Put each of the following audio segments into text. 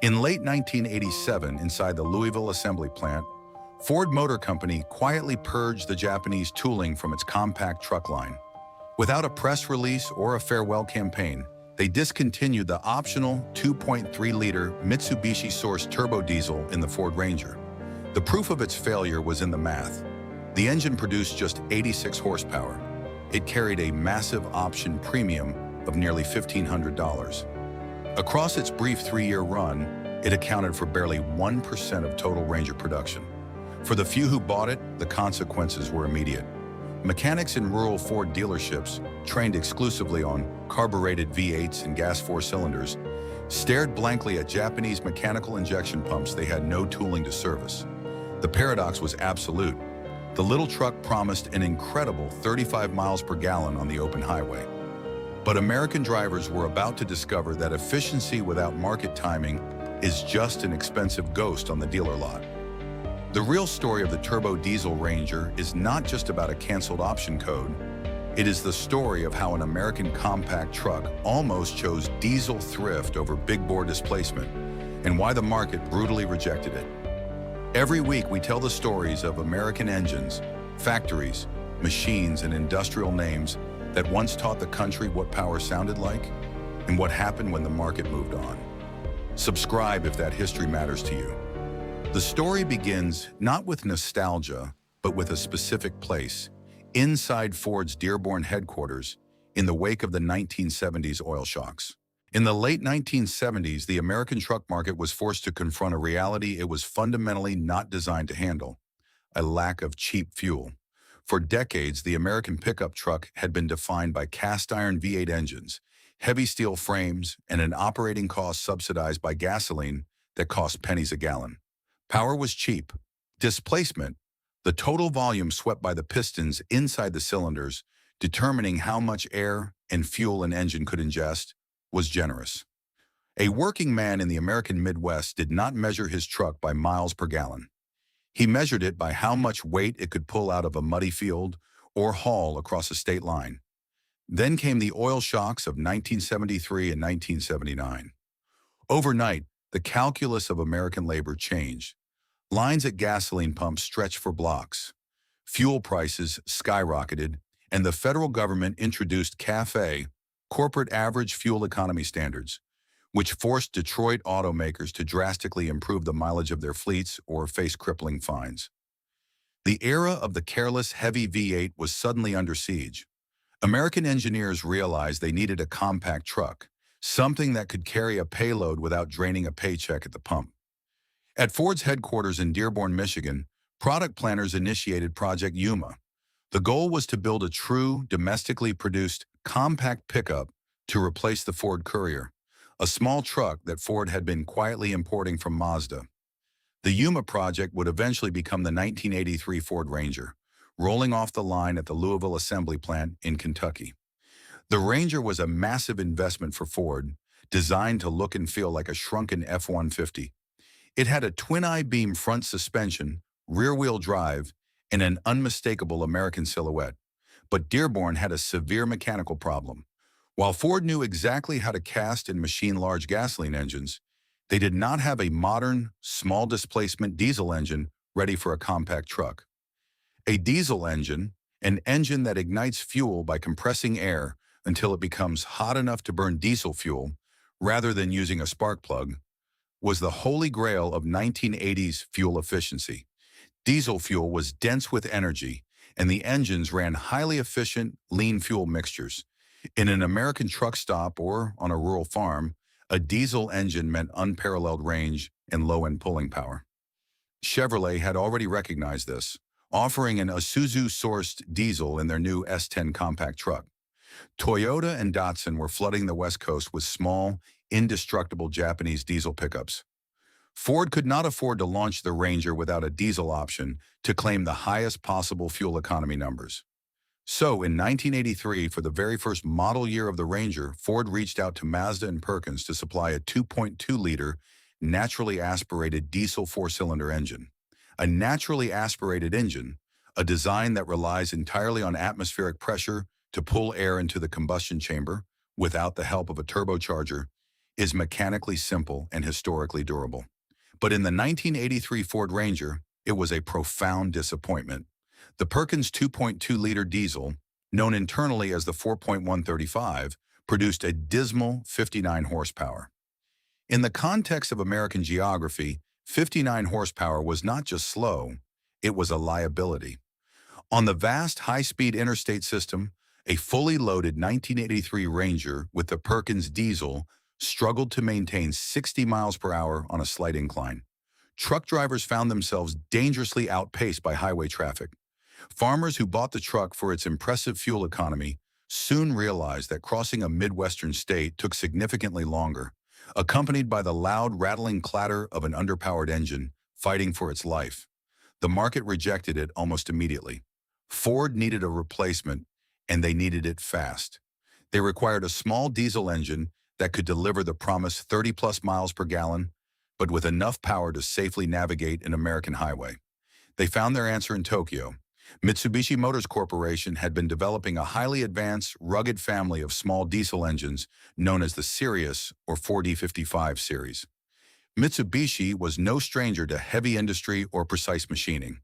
In late 1987, inside the Louisville assembly plant, Ford Motor Company quietly purged the Japanese tooling from its compact truck line. Without a press release or a farewell campaign, they discontinued the optional 2.3-liter Mitsubishi-sourced turbo diesel in the Ford Ranger. The proof of its failure was in the math. The engine produced just 86 horsepower. It carried a massive option premium of nearly $1,500. Across its brief 3-year run, it accounted for barely 1% of total Ranger production. For the few who bought it, the consequences were immediate. Mechanics in rural Ford dealerships, trained exclusively on carbureted V8s and gas 4 cylinders, stared blankly at Japanese mechanical injection pumps they had no tooling to service. The paradox was absolute. The little truck promised an incredible 35 miles per gallon on the open highway. But American drivers were about to discover that efficiency without market timing is just an expensive ghost on the dealer lot. The real story of the turbo diesel Ranger is not just about a canceled option code. It is the story of how an American compact truck almost chose diesel thrift over big bore displacement, and why the market brutally rejected it. Every week we tell the stories of American engines, factories, machines, and industrial names that once taught the country what power sounded like and what happened when the market moved on. Subscribe if that history matters to you. The story begins not with nostalgia, but with a specific place, inside Ford's Dearborn headquarters, in the wake of the 1970s oil shocks. In the late 1970s, the American truck market was forced to confront a reality it was fundamentally not designed to handle: a lack of cheap fuel. For decades, the American pickup truck had been defined by cast-iron V8 engines, heavy steel frames, and an operating cost subsidized by gasoline that cost pennies a gallon. Power was cheap. Displacement, the total volume swept by the pistons inside the cylinders, determining how much air and fuel an engine could ingest, was generous. A working man in the American Midwest did not measure his truck by miles per gallon. He measured it by how much weight it could pull out of a muddy field or haul across a state line. Then came the oil shocks of 1973 and 1979. Overnight, the calculus of American labor changed. Lines at gasoline pumps stretched for blocks. Fuel prices skyrocketed, and the federal government introduced CAFE, corporate average fuel economy standards, which forced Detroit automakers to drastically improve the mileage of their fleets or face crippling fines. The era of the careless heavy V8 was suddenly under siege. American engineers realized they needed a compact truck, something that could carry a payload without draining a paycheck at the pump. At Ford's headquarters in Dearborn, Michigan, product planners initiated Project Yuma. The goal was to build a true, domestically produced, compact pickup to replace the Ford Courier, a small truck that Ford had been quietly importing from Mazda. The Yuma project would eventually become the 1983 Ford Ranger, rolling off the line at the Louisville assembly plant in Kentucky. The Ranger was a massive investment for Ford, designed to look and feel like a shrunken F-150. It had a twin I-beam front suspension, rear-wheel drive, and an unmistakable American silhouette. But Dearborn had a severe mechanical problem. While Ford knew exactly how to cast and machine large gasoline engines, they did not have a modern, small-displacement diesel engine ready for a compact truck. A diesel engine, an engine that ignites fuel by compressing air until it becomes hot enough to burn diesel fuel, rather than using a spark plug, was the holy grail of 1980s fuel efficiency. Diesel fuel was dense with energy, and the engines ran highly efficient, lean fuel mixtures. In an American truck stop or on a rural farm, a diesel engine meant unparalleled range and low-end pulling power. Chevrolet had already recognized this, offering an Isuzu-sourced diesel in their new S10 compact truck. Toyota and Datsun were flooding the West Coast with small, indestructible Japanese diesel pickups. Ford could not afford to launch the Ranger without a diesel option to claim the highest possible fuel economy numbers. So, in 1983, for the very first model year of the Ranger, Ford reached out to Mazda and Perkins to supply a 2.2-liter, naturally aspirated diesel 4-cylinder engine. A naturally aspirated engine, a design that relies entirely on atmospheric pressure to pull air into the combustion chamber without the help of a turbocharger, is mechanically simple and historically durable. But in the 1983 Ford Ranger, it was a profound disappointment. The Perkins 2.2-liter diesel, known internally as the 4.135, produced a dismal 59 horsepower. In the context of American geography, 59 horsepower was not just slow, it was a liability. On the vast high-speed interstate system, a fully loaded 1983 Ranger with the Perkins diesel struggled to maintain 60 miles per hour on a slight incline. Truck drivers found themselves dangerously outpaced by highway traffic. Farmers who bought the truck for its impressive fuel economy soon realized that crossing a Midwestern state took significantly longer, accompanied by the loud, rattling clatter of an underpowered engine fighting for its life. The market rejected it almost immediately. Ford needed a replacement, and they needed it fast. They required a small diesel engine that could deliver the promised 30-plus miles per gallon, but with enough power to safely navigate an American highway. They found their answer in Tokyo. Mitsubishi Motors Corporation had been developing a highly advanced, rugged family of small diesel engines known as the Sirius or 4D55 series. Mitsubishi was no stranger to heavy industry or precise machining.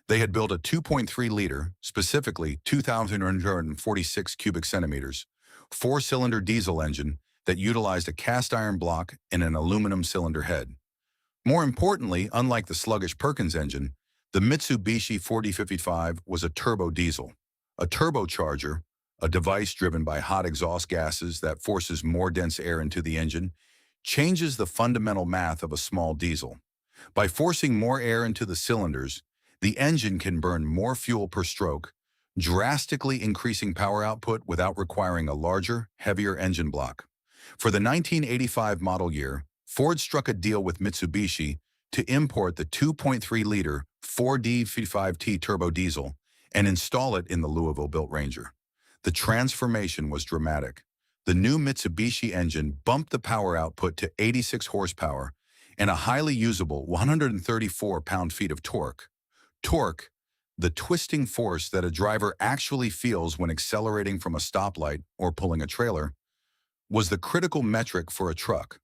They had built a 2.3-liter, specifically 2,146 cubic centimeters, four-cylinder diesel engine that utilized a cast-iron block and an aluminum cylinder head. More importantly, unlike the sluggish Perkins engine, the Mitsubishi 4D55 was a turbo diesel. A turbocharger, a device driven by hot exhaust gases that forces more dense air into the engine, changes the fundamental math of a small diesel. By forcing more air into the cylinders, the engine can burn more fuel per stroke, drastically increasing power output without requiring a larger, heavier engine block. For the 1985 model year, Ford struck a deal with Mitsubishi to import the 2.3-liter 4D55T turbo diesel and install it in the Louisville-built Ranger. The transformation was dramatic. The new Mitsubishi engine bumped the power output to 86 horsepower and a highly usable 134 pound-feet of torque. Torque, the twisting force that a driver actually feels when accelerating from a stoplight or pulling a trailer, was the critical metric for a truck.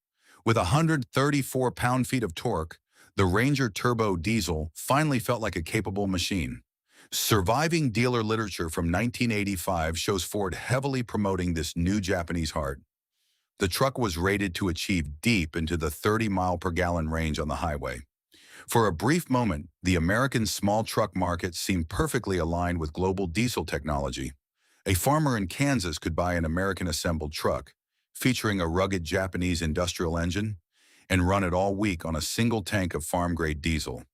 With 134 pound-feet of torque, the Ranger Turbo Diesel finally felt like a capable machine. Surviving dealer literature from 1985 shows Ford heavily promoting this new Japanese heart. The truck was rated to achieve deep into the 30-mile-per-gallon range on the highway. For a brief moment, the American small truck market seemed perfectly aligned with global diesel technology. A farmer in Kansas could buy an American-assembled truck, featuring a rugged Japanese industrial engine, and run it all week on a single tank of farm-grade diesel.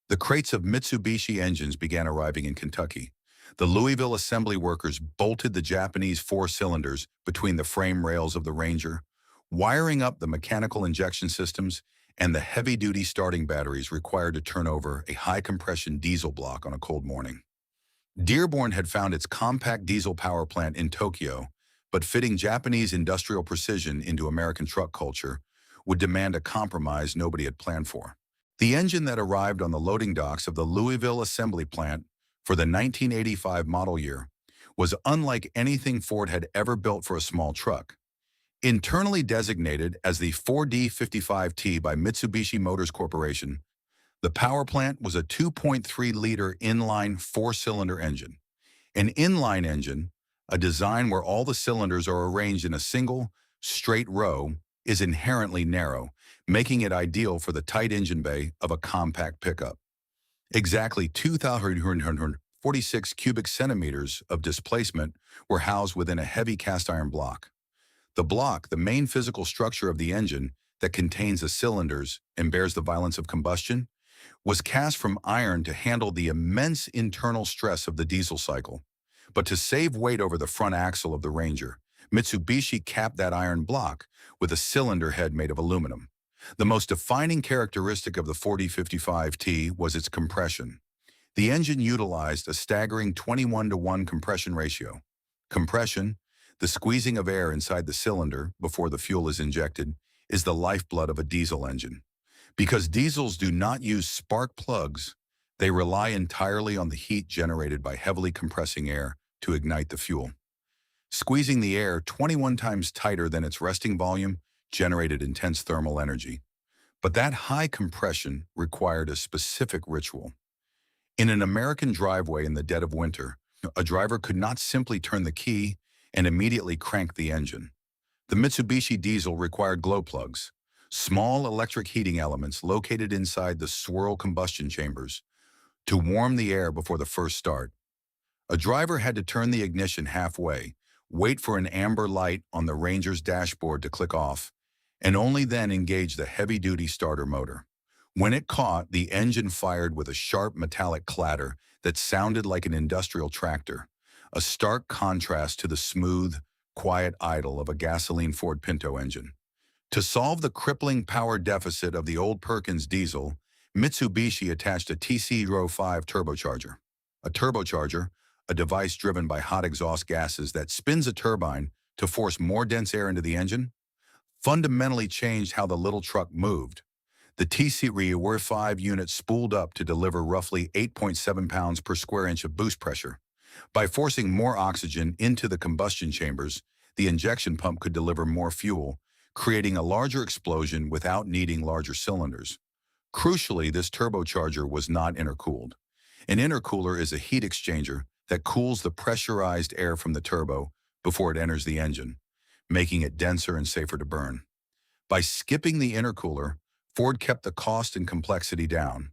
The crates of Mitsubishi engines began arriving in Kentucky. The Louisville assembly workers bolted the Japanese four cylinders between the frame rails of the Ranger, wiring up the mechanical injection systems and the heavy-duty starting batteries required to turn over a high-compression diesel block on a cold morning. Dearborn had found its compact diesel power plant in Tokyo, but fitting Japanese industrial precision into American truck culture would demand a compromise nobody had planned for. The engine that arrived on the loading docks of the Louisville assembly plant for the 1985 model year was unlike anything Ford had ever built for a small truck. Internally designated as the 4D55T by Mitsubishi Motors Corporation, the power plant was a 2.3-liter inline four-cylinder engine. An inline engine, a design where all the cylinders are arranged in a single, straight row, is inherently narrow, making it ideal for the tight engine bay of a compact pickup. Exactly 2,146 cubic centimeters of displacement were housed within a heavy cast-iron block. The block, the main physical structure of the engine that contains the cylinders and bears the violence of combustion, was cast from iron to handle the immense internal stress of the diesel cycle. But to save weight over the front axle of the Ranger, Mitsubishi capped that iron block with a cylinder head made of aluminum. The most defining characteristic of the 4D55T was its compression. The engine utilized a staggering 21-to-1 compression ratio. Compression, the squeezing of air inside the cylinder before the fuel is injected, is the lifeblood of a diesel engine. Because diesels do not use spark plugs, they rely entirely on the heat generated by heavily compressing air to ignite the fuel. Squeezing the air 21 times tighter than its resting volume generated intense thermal energy. But that high compression required a specific ritual. In an American driveway in the dead of winter, a driver could not simply turn the key and immediately crank the engine. The Mitsubishi diesel required glow plugs, small electric heating elements located inside the swirl combustion chambers, to warm the air before the first start. A driver had to turn the ignition halfway, wait for an amber light on the Ranger's dashboard to click off, and only then engage the heavy-duty starter motor. When it caught, the engine fired with a sharp metallic clatter that sounded like an industrial tractor, a stark contrast to the smooth, quiet idle of a gasoline Ford Pinto engine. To solve the crippling power deficit of the old Perkins diesel, Mitsubishi attached a TC-05 turbocharger. A turbocharger, a device driven by hot exhaust gases that spins a turbine to force more dense air into the engine, fundamentally changed how the little truck moved. The TC-05 unit spooled up to deliver roughly 8.7 pounds per square inch of boost pressure. By forcing more oxygen into the combustion chambers, the injection pump could deliver more fuel, creating a larger explosion without needing larger cylinders. Crucially, this turbocharger was not intercooled. An intercooler is a heat exchanger that cools the pressurized air from the turbo before it enters the engine, making it denser and safer to burn. By skipping the intercooler, Ford kept the cost and complexity down,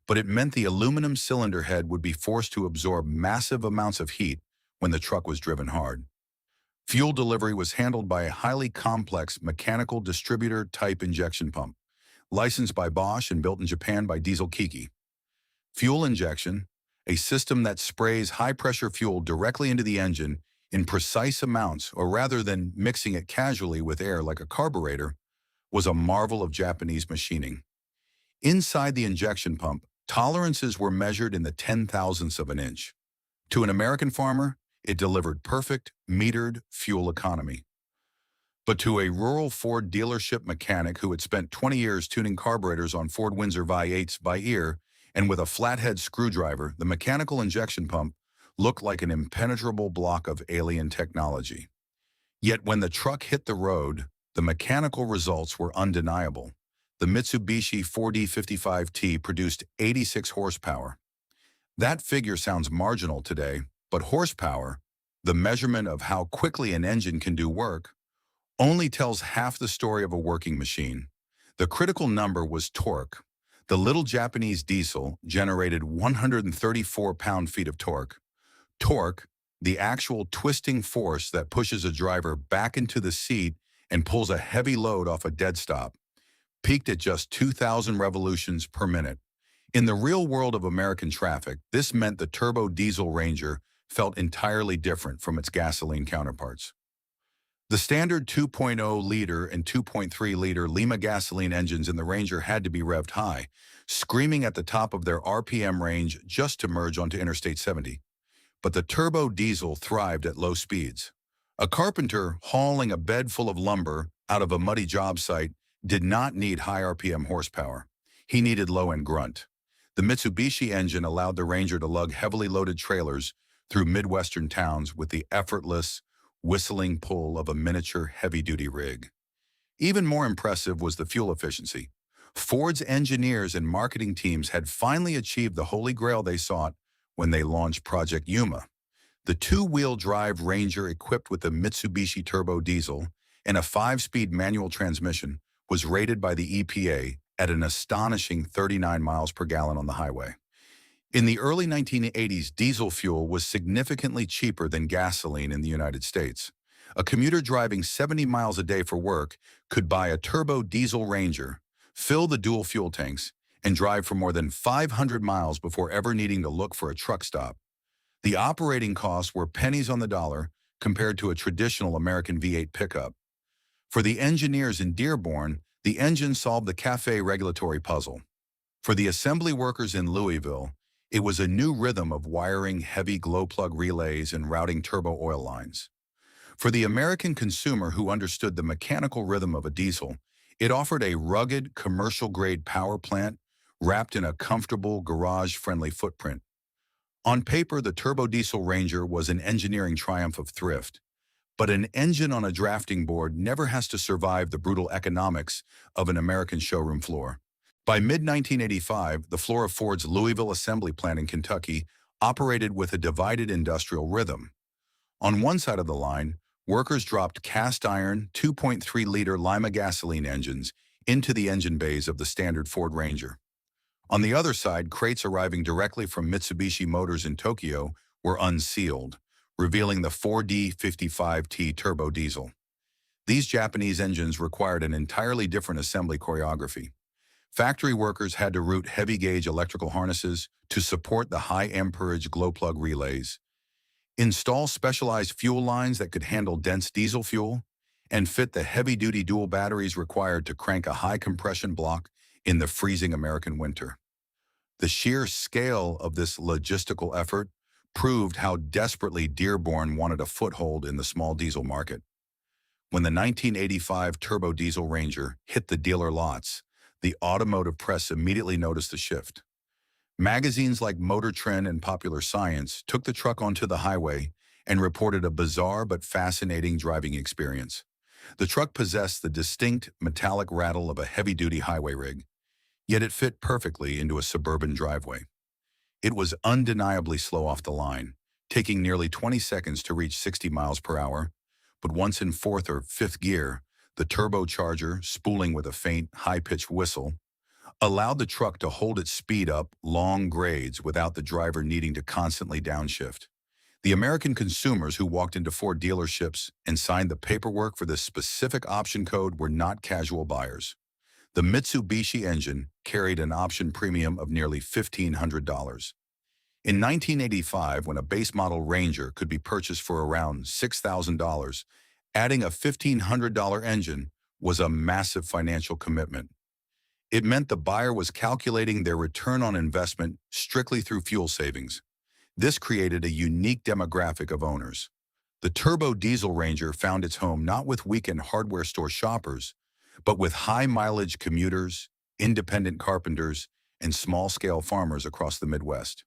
but it meant the aluminum cylinder head would be forced to absorb massive amounts of heat when the truck was driven hard. Fuel delivery was handled by a highly complex mechanical distributor-type injection pump, licensed by Bosch and built in Japan by Diesel Kiki. Fuel injection, a system that sprays high-pressure fuel directly into the engine in precise amounts, or rather than mixing it casually with air like a carburetor, was a marvel of Japanese machining. Inside the injection pump, tolerances were measured in the 10,000ths of an inch. To an American farmer, it delivered perfect, metered fuel economy. But to a rural Ford dealership mechanic who had spent 20 years tuning carburetors on Ford Windsor V8s by ear and with a flathead screwdriver, the mechanical injection pump looked like an impenetrable block of alien technology. Yet when the truck hit the road, the mechanical results were undeniable. The Mitsubishi 4D55T produced 86 horsepower. That figure sounds marginal today, but horsepower, the measurement of how quickly an engine can do work, only tells half the story of a working machine. The critical number was torque. The little Japanese diesel generated 134 pound-feet of torque. Torque, the actual twisting force that pushes a driver back into the seat and pulls a heavy load off a dead stop, peaked at just 2,000 revolutions per minute. In the real world of American traffic, this meant the turbo diesel Ranger felt entirely different from its gasoline counterparts. The standard 2.0-liter and 2.3-liter Lima gasoline engines in the Ranger had to be revved high, screaming at the top of their RPM range just to merge onto Interstate 70. But the turbo diesel thrived at low speeds. A carpenter hauling a bed full of lumber out of a muddy job site did not need high RPM horsepower. He needed low-end grunt. The Mitsubishi engine allowed the Ranger to lug heavily loaded trailers through Midwestern towns with the effortless, whistling pull of a miniature heavy-duty rig. Even more impressive was the fuel efficiency. Ford's engineers and marketing teams had finally achieved the holy grail they sought when they launched Project Yuma. The two-wheel drive Ranger equipped with the Mitsubishi turbo diesel and a 5-speed manual transmission was rated by the EPA at an astonishing 39 miles per gallon on the highway. In the early 1980s, diesel fuel was significantly cheaper than gasoline in the United States. A commuter driving 70 miles a day for work could buy a turbo diesel Ranger, fill the dual fuel tanks, and drive for more than 500 miles before ever needing to look for a truck stop. The operating costs were pennies on the dollar compared to a traditional American V8 pickup. For the engineers in Dearborn, the engine solved the CAFE regulatory puzzle. For the assembly workers in Louisville, it was a new rhythm of wiring heavy glow plug relays and routing turbo oil lines. For the American consumer who understood the mechanical rhythm of a diesel, it offered a rugged, commercial-grade power plant wrapped in a comfortable, garage-friendly footprint. On paper, the turbo diesel Ranger was an engineering triumph of thrift, But an engine on a drafting board never has to survive the brutal economics of an American showroom floor. By mid-1985, the floor of Ford's Louisville assembly plant in Kentucky operated with a divided industrial rhythm. On one side of the line, workers dropped cast-iron 2.3-liter Lima gasoline engines into the engine bays of the standard Ford Ranger. On the other side, crates arriving directly from Mitsubishi Motors in Tokyo were unsealed, revealing the 4D55T turbo diesel. These Japanese engines required an entirely different assembly choreography. Factory workers had to route heavy-gauge electrical harnesses to support the high-amperage glow-plug relays, install specialized fuel lines that could handle dense diesel fuel, and fit the heavy-duty dual batteries required to crank a high-compression block in the freezing American winter. The sheer scale of this logistical effort proved how desperately Dearborn wanted a foothold in the small diesel market. When the 1985 turbo diesel Ranger hit the dealer lots, the automotive press immediately noticed the shift. Magazines like Motor Trend and Popular Science took the truck onto the highway and reported a bizarre but fascinating driving experience. The truck possessed the distinct metallic rattle of a heavy-duty highway rig, yet it fit perfectly into a suburban driveway. It was undeniably slow off the line, taking nearly 20 seconds to reach 60 miles per hour, but once in fourth or fifth gear, the turbocharger, spooling with a faint, high-pitched whistle, allowed the truck to hold its speed up long grades without the driver needing to constantly downshift. The American consumers who walked into Ford dealerships and signed the paperwork for this specific option code were not casual buyers. The Mitsubishi engine carried an option premium of nearly $1,500. In 1985, when a base model Ranger could be purchased for around $6,000, adding a $1,500 engine was a massive financial commitment. It meant the buyer was calculating their return on investment strictly through fuel savings. This created a unique demographic of owners. The turbo diesel Ranger found its home not with weekend hardware store shoppers, but with high-mileage commuters, independent carpenters, and small-scale farmers across the Midwest.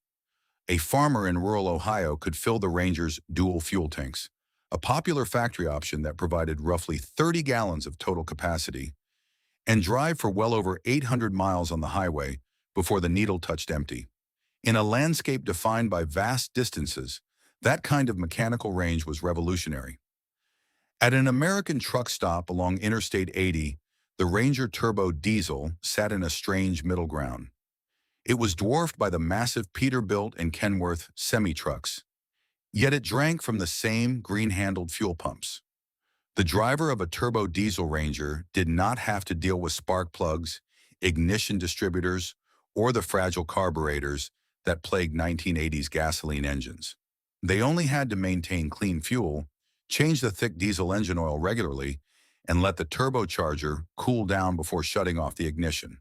A farmer in rural Ohio could fill the Ranger's dual fuel tanks, a popular factory option that provided roughly 30 gallons of total capacity, and drive for well over 800 miles on the highway before the needle touched empty. In a landscape defined by vast distances, that kind of mechanical range was revolutionary. At an American truck stop along Interstate 80, the Ranger Turbo Diesel sat in a strange middle ground. It was dwarfed by the massive Peterbilt and Kenworth semi-trucks, yet it drank from the same green-handled fuel pumps. The driver of a turbo diesel Ranger did not have to deal with spark plugs, ignition distributors, or the fragile carburetors that plagued 1980s gasoline engines. They only had to maintain clean fuel, change the thick diesel engine oil regularly, and let the turbocharger cool down before shutting off the ignition.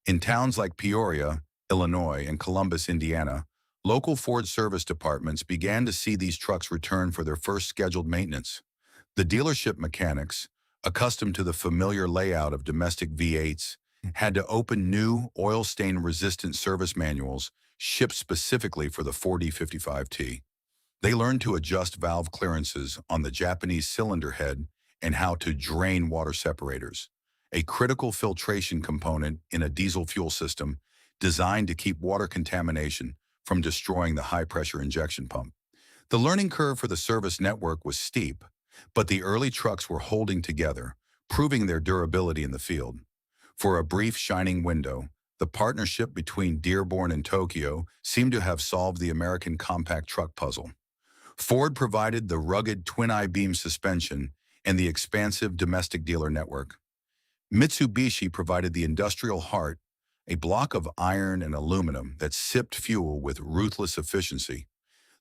In towns like Peoria, Illinois, and Columbus, Indiana, local Ford service departments began to see these trucks return for their first scheduled maintenance. The dealership mechanics, accustomed to the familiar layout of domestic V8s, had to open new oil-stain-resistant service manuals shipped specifically for the 4D55T. They learned to adjust valve clearances on the Japanese cylinder head and how to drain water separators, a critical filtration component in a diesel fuel system designed to keep water contamination from destroying the high-pressure injection pump. The learning curve for the service network was steep, but the early trucks were holding together, proving their durability in the field. For a brief shining window, the partnership between Dearborn and Tokyo seemed to have solved the American compact truck puzzle. Ford provided the rugged twin I-beam suspension and the expansive domestic dealer network. Mitsubishi provided the industrial heart, a block of iron and aluminum that sipped fuel with ruthless efficiency.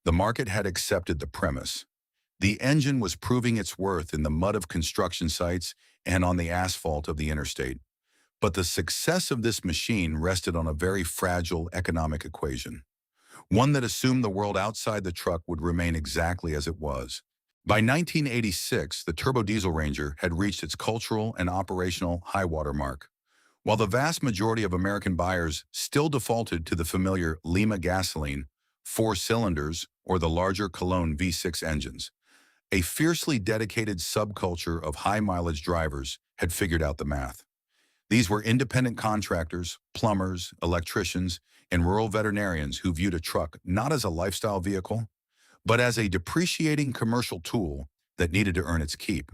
The market had accepted the premise. The engine was proving its worth in the mud of construction sites and on the asphalt of the interstate. But the success of this machine rested on a very fragile economic equation, one that assumed the world outside the truck would remain exactly as it was. By 1986, the turbo diesel Ranger had reached its cultural and operational high-water mark. While the vast majority of American buyers still defaulted to the familiar Lima gasoline, 4 cylinders, or the larger Cologne V6 engines, A fiercely dedicated subculture of high-mileage drivers had figured out the math. These were independent contractors, plumbers, electricians, and rural veterinarians who viewed a truck not as a lifestyle vehicle, but as a depreciating commercial tool that needed to earn its keep.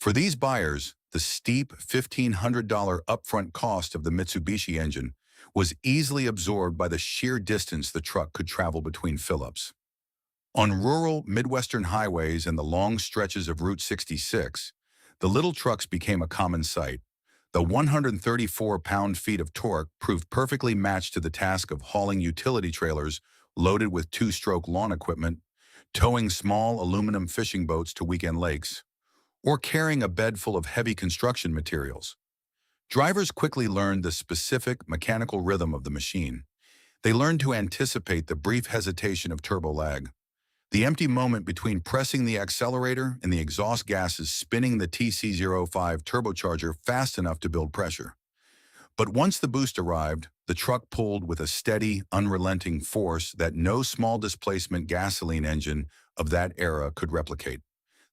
For these buyers, the steep $1,500 upfront cost of the Mitsubishi engine was easily absorbed by the sheer distance the truck could travel between fill-ups. On rural Midwestern highways and the long stretches of Route 66, the little trucks became a common sight. The 134 pound-feet of torque proved perfectly matched to the task of hauling utility trailers loaded with two-stroke lawn equipment, towing small aluminum fishing boats to weekend lakes, or carrying a bed full of heavy construction materials. Drivers quickly learned the specific mechanical rhythm of the machine. They learned to anticipate the brief hesitation of turbo lag, the empty moment between pressing the accelerator and the exhaust gases spinning the TC05 turbocharger fast enough to build pressure. But once the boost arrived, the truck pulled with a steady, unrelenting force that no small displacement gasoline engine of that era could replicate.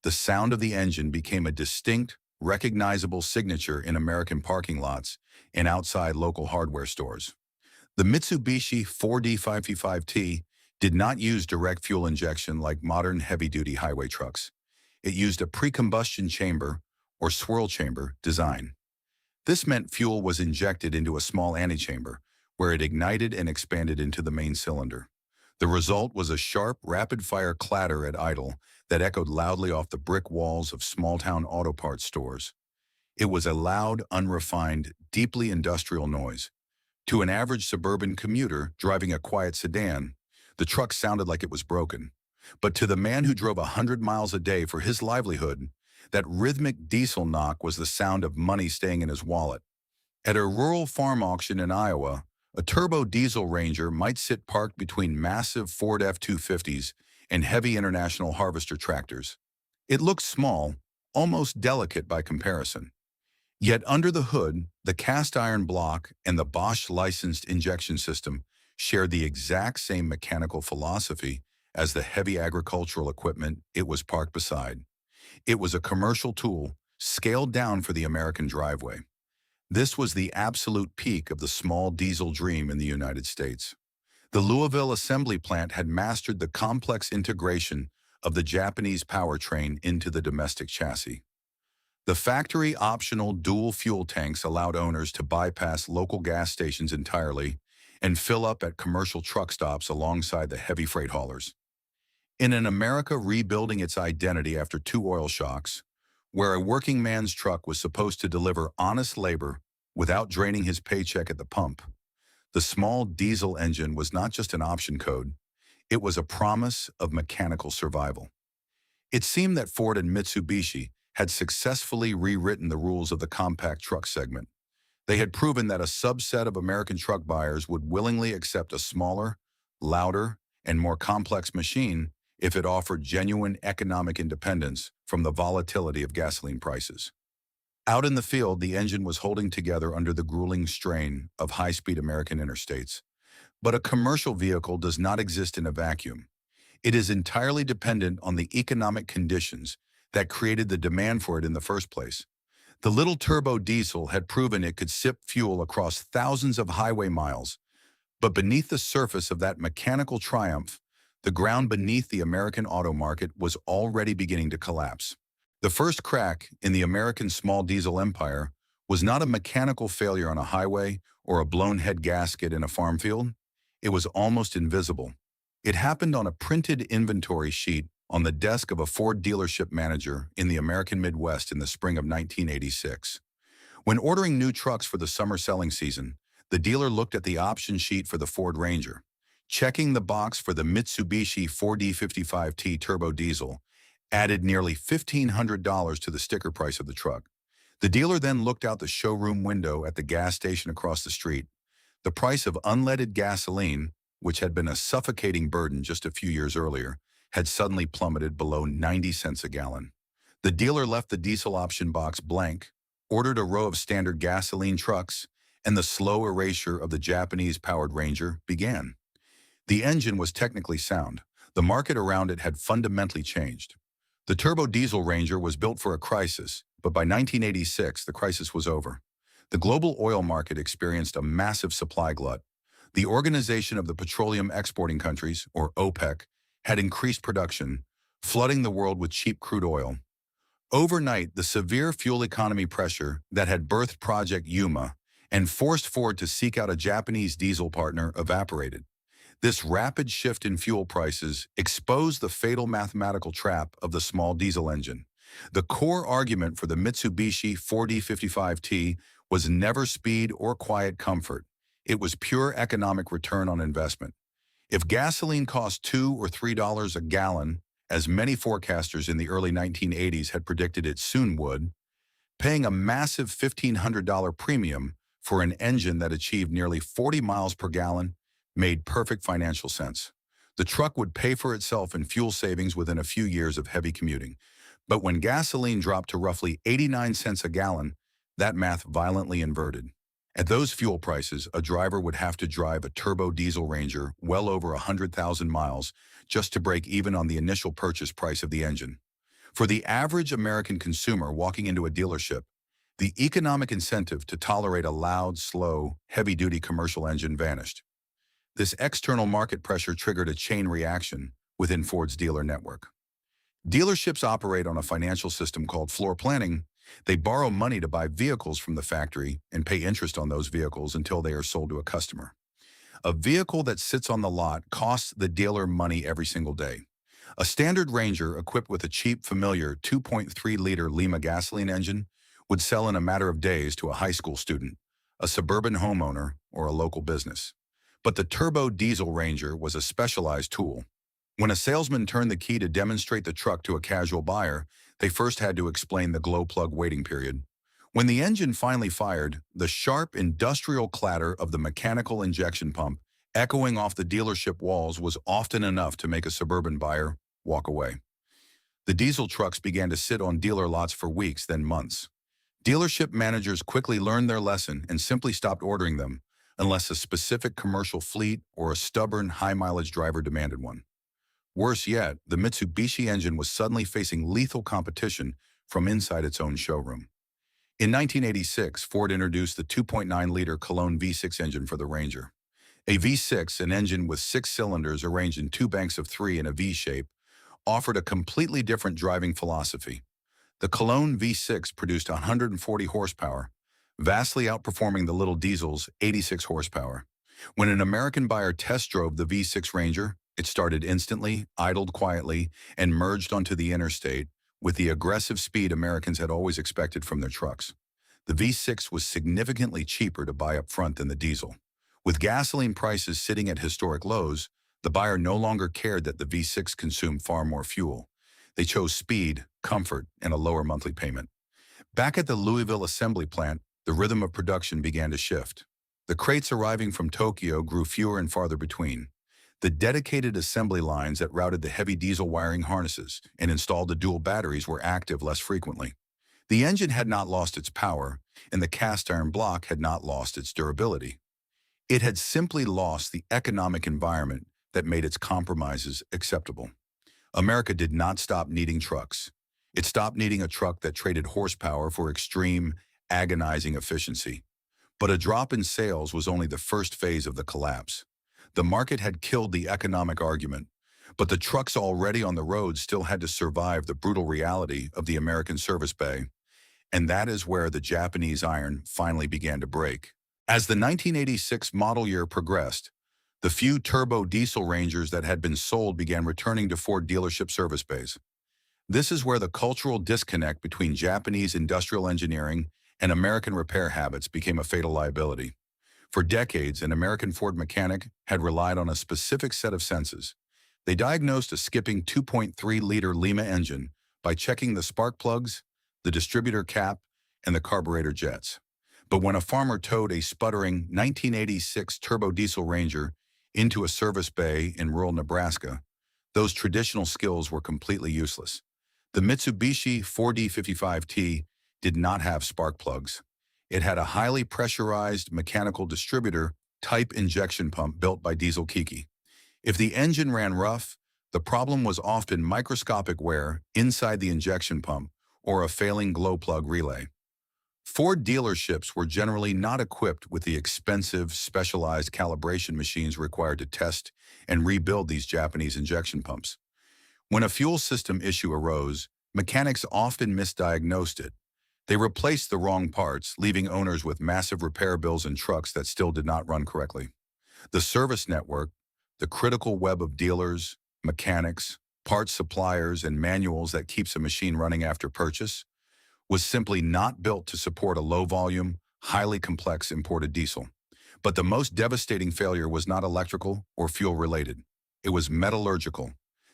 The sound of the engine became a distinct, recognizable signature in American parking lots and outside local hardware stores. The Mitsubishi 4D555T did not use direct fuel injection like modern heavy-duty highway trucks. It used a pre-combustion chamber, or swirl chamber, design. This meant fuel was injected into a small antechamber, where it ignited and expanded into the main cylinder. The result was a sharp, rapid-fire clatter at idle that echoed loudly off the brick walls of small-town auto parts stores. It was a loud, unrefined, deeply industrial noise. To an average suburban commuter driving a quiet sedan, the truck sounded like it was broken. But to the man who drove 100 miles a day for his livelihood, that rhythmic diesel knock was the sound of money staying in his wallet. At a rural farm auction in Iowa, a turbo diesel Ranger might sit parked between massive Ford F-250s and heavy International Harvester tractors. It looked small, almost delicate by comparison. Yet under the hood, the cast iron block and the Bosch-licensed injection system shared the exact same mechanical philosophy as the heavy agricultural equipment it was parked beside. It was a commercial tool, scaled down for the American driveway. This was the absolute peak of the small diesel dream in the United States. The Louisville assembly plant had mastered the complex integration of the Japanese powertrain into the domestic chassis. The factory-optional dual fuel tanks allowed owners to bypass local gas stations entirely and fill up at commercial truck stops alongside the heavy freight haulers. In an America rebuilding its identity after two oil shocks, where a working man's truck was supposed to deliver honest labor without draining his paycheck at the pump, the small diesel engine was not just an option code, it was a promise of mechanical survival. It seemed that Ford and Mitsubishi had successfully rewritten the rules of the compact truck segment. They had proven that a subset of American truck buyers would willingly accept a smaller, louder, and more complex machine if it offered genuine economic independence from the volatility of gasoline prices. Out in the field, the engine was holding together under the grueling strain of high-speed American interstates. But a commercial vehicle does not exist in a vacuum. It is entirely dependent on the economic conditions that created the demand for it in the first place. The little turbo diesel had proven it could sip fuel across thousands of highway miles, but beneath the surface of that mechanical triumph, the ground beneath the American auto market was already beginning to collapse. The first crack in the American small diesel empire was not a mechanical failure on a highway or a blown head gasket in a farm field. It was almost invisible. It happened on a printed inventory sheet on the desk of a Ford dealership manager in the American Midwest in the spring of 1986. When ordering new trucks for the summer selling season, the dealer looked at the option sheet for the Ford Ranger. Checking the box for the Mitsubishi 4D55T turbo diesel added nearly $1,500 to the sticker price of the truck. The dealer then looked out the showroom window at the gas station across the street. The price of unleaded gasoline, which had been a suffocating burden just a few years earlier, had suddenly plummeted below 90 cents a gallon. The dealer left the diesel option box blank, ordered a row of standard gasoline trucks, and the slow erasure of the Japanese-powered Ranger began. The engine was technically sound. The market around it had fundamentally changed. The turbo diesel Ranger was built for a crisis, but by 1986, the crisis was over. The global oil market experienced a massive supply glut. The Organization of the Petroleum Exporting Countries, or OPEC, had increased production, flooding the world with cheap crude oil. Overnight, the severe fuel economy pressure that had birthed Project Yuma and forced Ford to seek out a Japanese diesel partner evaporated. This rapid shift in fuel prices exposed the fatal mathematical trap of the small diesel engine. The core argument for the Mitsubishi 4D55T was never speed or quiet comfort. It was pure economic return on investment. If gasoline cost $2 or $3 a gallon, as many forecasters in the early 1980s had predicted it soon would, paying a massive $1,500 premium for an engine that achieved nearly 40 miles per gallon made perfect financial sense. The truck would pay for itself in fuel savings within a few years of heavy commuting. But when gasoline dropped to roughly 89 cents a gallon, that math violently inverted. At those fuel prices, a driver would have to drive a turbo diesel Ranger well over 100,000 miles just to break even on the initial purchase price of the engine. For the average American consumer walking into a dealership, the economic incentive to tolerate a loud, slow, heavy-duty commercial engine vanished. This external market pressure triggered a chain reaction within Ford's dealer network. Dealerships operate on a financial system called floor planning. They borrow money to buy vehicles from the factory and pay interest on those vehicles until they are sold to a customer. A vehicle that sits on the lot costs the dealer money every single day. A standard Ranger equipped with a cheap, familiar 2.3-liter Lima gasoline engine would sell in a matter of days to a high school student, a suburban homeowner, or a local business. But the turbo diesel Ranger was a specialized tool. When a salesman turned the key to demonstrate the truck to a casual buyer, they first had to explain the glow plug waiting period. When the engine finally fired, the sharp industrial clatter of the mechanical injection pump echoing off the dealership walls was often enough to make a suburban buyer walk away. The diesel trucks began to sit on dealer lots for weeks, then months. Dealership managers quickly learned their lesson and simply stopped ordering them, unless a specific commercial fleet or a stubborn, high-mileage driver demanded one. Worse yet, the Mitsubishi engine was suddenly facing lethal competition from inside its own showroom. In 1986, Ford introduced the 2.9-liter Cologne V6 engine for the Ranger. A V6, an engine with 6 cylinders arranged in 2 banks of 3 in a V shape, offered a completely different driving philosophy. The Cologne V6 produced 140 horsepower, vastly outperforming the little diesel's 86 horsepower. When an American buyer test drove the V6 Ranger, it started instantly, idled quietly, and merged onto the interstate with the aggressive speed Americans had always expected from their trucks. The V6 was significantly cheaper to buy up front than the diesel. With gasoline prices sitting at historic lows, the buyer no longer cared that the V6 consumed far more fuel. They chose speed, comfort, and a lower monthly payment. Back at the Louisville assembly plant, the rhythm of production began to shift. The crates arriving from Tokyo grew fewer and farther between. The dedicated assembly lines that routed the heavy diesel wiring harnesses and installed the dual batteries were active less frequently. The engine had not lost its power, and the cast iron block had not lost its durability. It had simply lost the economic environment that made its compromises acceptable. America did not stop needing trucks. It stopped needing a truck that traded horsepower for extreme, agonizing efficiency. But a drop in sales was only the first phase of the collapse. The market had killed the economic argument, but the trucks already on the road still had to survive the brutal reality of the American service bay. And that is where the Japanese iron finally began to break. As the 1986 model year progressed, the few turbo diesel Rangers that had been sold began returning to Ford dealership service bays. This is where the cultural disconnect between Japanese industrial engineering and American repair habits became a fatal liability. For decades, an American Ford mechanic had relied on a specific set of senses. They diagnosed a skipping 2.3-liter Lima engine by checking the spark plugs, the distributor cap, and the carburetor jets. But when a farmer towed a sputtering 1986 turbo diesel Ranger into a service bay in rural Nebraska, those traditional skills were completely useless. The Mitsubishi 4D55T did not have spark plugs. It had a highly pressurized mechanical distributor type injection pump built by Diesel Kiki. If the engine ran rough, The problem was often microscopic wear inside the injection pump or a failing glow plug relay. Ford dealerships were generally not equipped with the expensive, specialized calibration machines required to test and rebuild these Japanese injection pumps. When a fuel system issue arose, mechanics often misdiagnosed it. They replaced the wrong parts, leaving owners with massive repair bills and trucks that still did not run correctly. The service network, the critical web of dealers, mechanics, parts suppliers, and manuals that keeps a machine running after purchase, was simply not built to support a low-volume, highly complex imported diesel. But the most devastating failure was not electrical or fuel-related. It was metallurgical.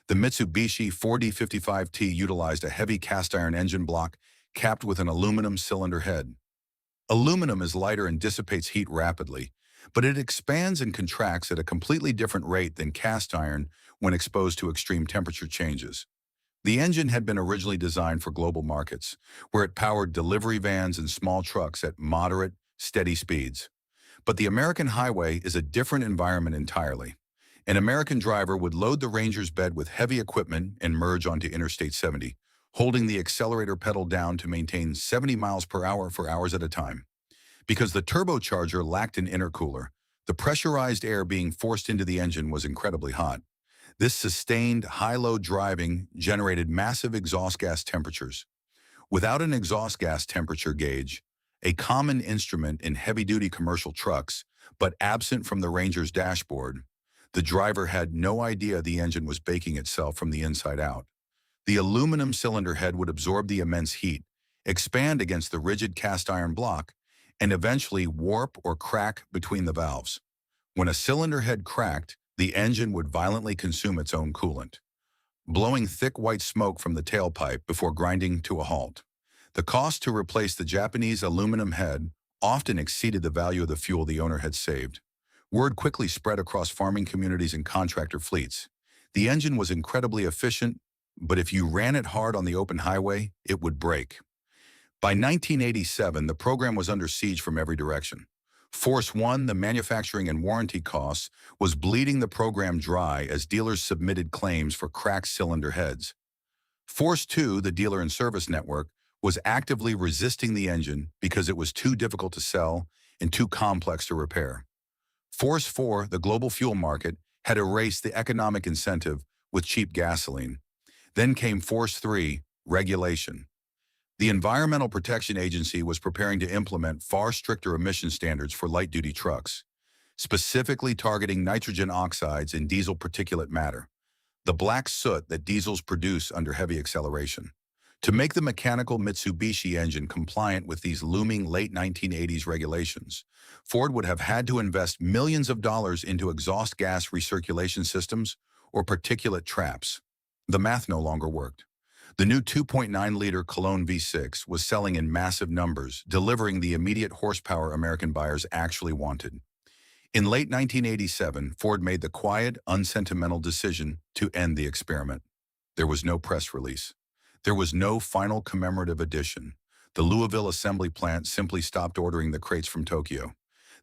The Mitsubishi 4D55T utilized a heavy cast-iron engine block capped with an aluminum cylinder head. Aluminum is lighter and dissipates heat rapidly, but it expands and contracts at a completely different rate than cast iron when exposed to extreme temperature changes. The engine had been originally designed for global markets, where it powered delivery vans and small trucks at moderate, steady speeds. But the American highway is a different environment entirely. An American driver would load the Ranger's bed with heavy equipment and merge onto Interstate 70, holding the accelerator pedal down to maintain 70 miles per hour for hours at a time. Because the turbocharger lacked an intercooler, the pressurized air being forced into the engine was incredibly hot. This sustained, high-load driving generated massive exhaust gas temperatures. Without an exhaust gas temperature gauge, a common instrument in heavy-duty commercial trucks, but absent from the Ranger's dashboard, the driver had no idea the engine was baking itself from the inside out. The aluminum cylinder head would absorb the immense heat, expand against the rigid cast-iron block, and eventually warp or crack between the valves. When a cylinder head cracked, the engine would violently consume its own coolant, blowing thick white smoke from the tailpipe before grinding to a halt. The cost to replace the Japanese aluminum head often exceeded the value of the fuel the owner had saved. Word quickly spread across farming communities and contractor fleets. The engine was incredibly efficient, but if you ran it hard on the open highway, it would break. By 1987, the program was under siege from every direction. Force 1, the manufacturing and warranty costs, was bleeding the program dry as dealers submitted claims for cracked cylinder heads. Force 2, the dealer and service network, was actively resisting the engine because it was too difficult to sell and too complex to repair. Force 4, the global fuel market, had erased the economic incentive with cheap gasoline. Then came Force 3, regulation. The Environmental Protection Agency was preparing to implement far stricter emission standards for light-duty trucks, specifically targeting nitrogen oxides and diesel particulate matter, the black soot that diesels produce under heavy acceleration. To make the mechanical Mitsubishi engine compliant with these looming late 1980s regulations, Ford would have had to invest millions of dollars into exhaust gas recirculation systems or particulate traps. The math no longer worked. The new 2.9-liter Cologne V6 was selling in massive numbers, delivering the immediate horsepower American buyers actually wanted. In late 1987, Ford made the quiet, unsentimental decision to end the experiment. There was no press release. There was no final commemorative edition. The Louisville assembly plant simply stopped ordering the crates from Tokyo.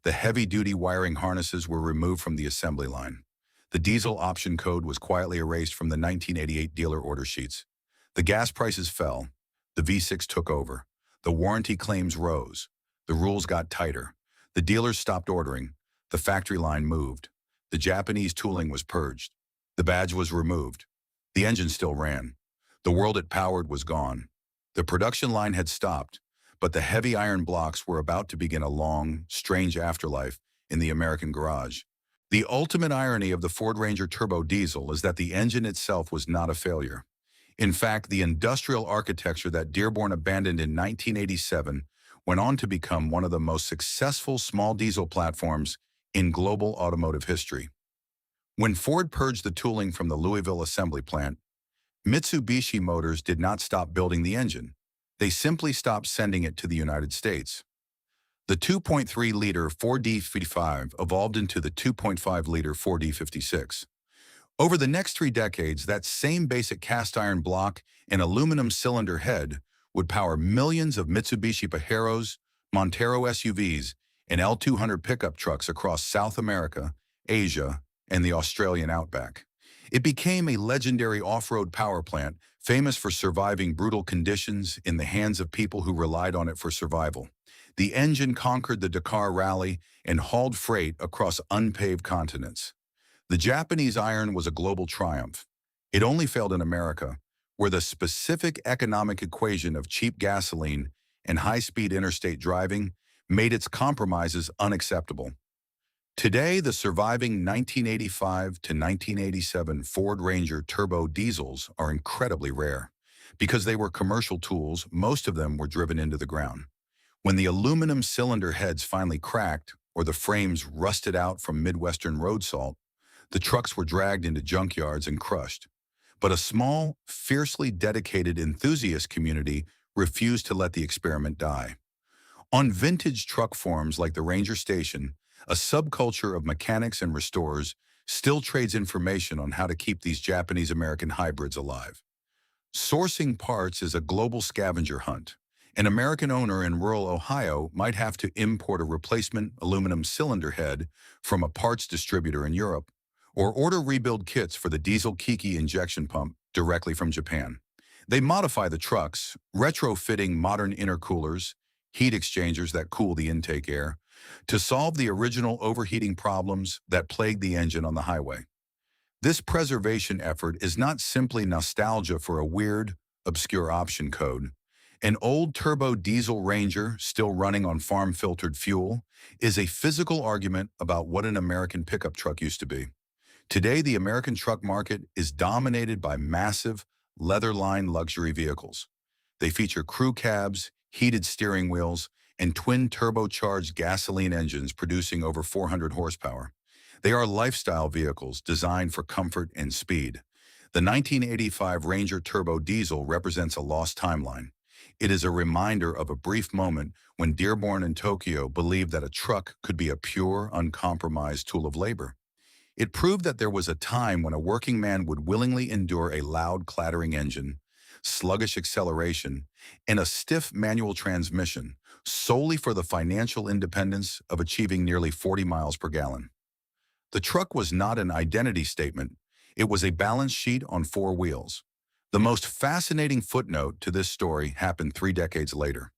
The heavy-duty wiring harnesses were removed from the assembly line. The diesel option code was quietly erased from the 1988 dealer order sheets. The gas prices fell. The V6 took over. The warranty claims rose. The rules got tighter. The dealers stopped ordering. The factory line moved. The Japanese tooling was purged. The badge was removed. The engine still ran. The world it powered was gone. The production line had stopped, but the heavy iron blocks were about to begin a long, strange afterlife in the American garage. The ultimate irony of the Ford Ranger turbo diesel is that the engine itself was not a failure. In fact, the industrial architecture that Dearborn abandoned in 1987 went on to become one of the most successful small diesel platforms in global automotive history. When Ford purged the tooling from the Louisville assembly plant, Mitsubishi Motors did not stop building the engine. They simply stopped sending it to the United States. The 2.3-liter 4D55 evolved into the 2.5-liter 4D56. Over the next 3 decades, that same basic cast-iron block and aluminum cylinder head would power millions of Mitsubishi Pajeros, Montero SUVs, and L200 pickup trucks across South America, Asia, and the Australian outback. It became a legendary off-road power plant, famous for surviving brutal conditions in the hands of people who relied on it for survival. The engine conquered the Dakar Rally and hauled freight across unpaved continents. The Japanese iron was a global triumph. It only failed in America, where the specific economic equation of cheap gasoline and high-speed interstate driving made its compromises unacceptable. Today, the surviving 1985 to 1987 Ford Ranger turbo diesels are incredibly rare. Because they were commercial tools, most of them were driven into the ground. When the aluminum cylinder heads finally cracked, or the frames rusted out from Midwestern road salt, the trucks were dragged into junkyards and crushed. But a small, fiercely dedicated enthusiast community refused to let the experiment die. On vintage truck forums like the Ranger Station, a subculture of mechanics and restorers still trades information on how to keep these Japanese-American hybrids alive. Sourcing parts is a global scavenger hunt. An American owner in rural Ohio might have to import a replacement aluminum cylinder head from a parts distributor in Europe, or order rebuild kits for the diesel Kiki injection pump directly from Japan. They modify the trucks, retrofitting modern intercoolers, heat exchangers that cool the intake air, to solve the original overheating problems that plagued the engine on the highway. This preservation effort is not simply nostalgia for a weird, obscure option code. An old turbo diesel Ranger, still running on farm-filtered fuel, is a physical argument about what an American pickup truck used to be. Today, the American truck market is dominated by massive, leather-lined luxury vehicles. They feature crew cabs, heated steering wheels, and twin turbocharged gasoline engines producing over 400 horsepower. They are lifestyle vehicles designed for comfort and speed. The 1985 Ranger Turbo Diesel represents a lost timeline. It is a reminder of a brief moment when Dearborn and Tokyo believed that a truck could be a pure, uncompromised tool of labor. It proved that there was a time when a working man would willingly endure a loud, clattering engine, sluggish acceleration, and a stiff manual transmission solely for the financial independence of achieving nearly 40 miles per gallon. The truck was not an identity statement. It was a balance sheet on four wheels. The most fascinating footnote to this story happened 3 decades later.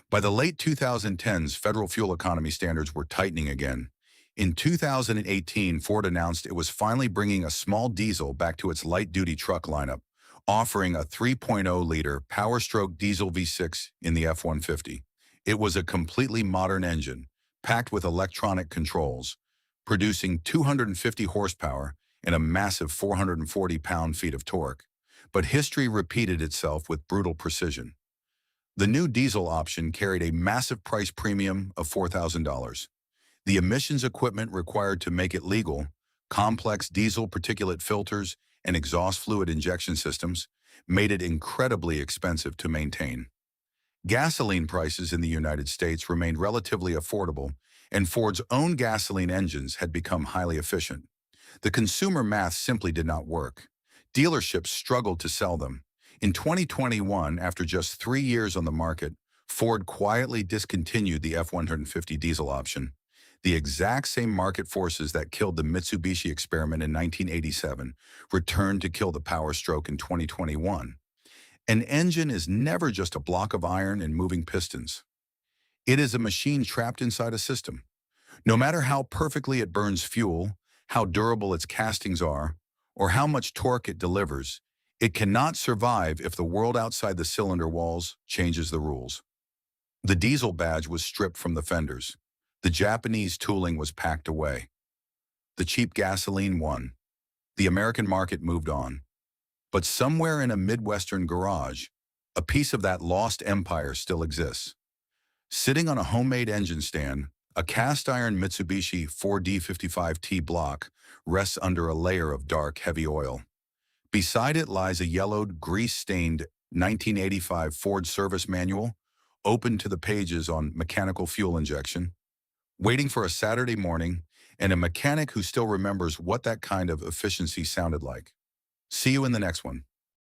By the late 2010s, federal fuel economy standards were tightening again. In 2018, Ford announced it was finally bringing a small diesel back to its light-duty truck lineup, offering a 3.0-liter Power-Stroke diesel V6 in the F-150. It was a completely modern engine, packed with electronic controls, producing 250 horsepower and a massive 440 pound-feet of torque. But history repeated itself with brutal precision. The new diesel option carried a massive price premium of $4,000. The emissions equipment required to make it legal, complex diesel particulate filters and exhaust fluid injection systems, made it incredibly expensive to maintain. Gasoline prices in the United States remained relatively affordable, and Ford's own gasoline engines had become highly efficient. The consumer math simply did not work. Dealerships struggled to sell them. In 2021, after just 3 years on the market, Ford quietly discontinued the F-150 diesel option. The exact same market forces that killed the Mitsubishi experiment in 1987 returned to kill the Power Stroke in 2021. An engine is never just a block of iron and moving pistons. It is a machine trapped inside a system. No matter how perfectly it burns fuel, how durable its castings are, or how much torque it delivers, it cannot survive if the world outside the cylinder walls changes the rules. The diesel badge was stripped from the fenders. The Japanese tooling was packed away. The cheap gasoline won. The American market moved on. But somewhere in a Midwestern garage, a piece of that lost empire still exists. Sitting on a homemade engine stand, a cast-iron Mitsubishi 4D55T block rests under a layer of dark, heavy oil. Beside it lies a yellowed, grease-stained 1985 Ford service manual, open to the pages on mechanical fuel injection, waiting for a Saturday morning, and a mechanic who still remembers what that kind of efficiency sounded like. See you in the next one.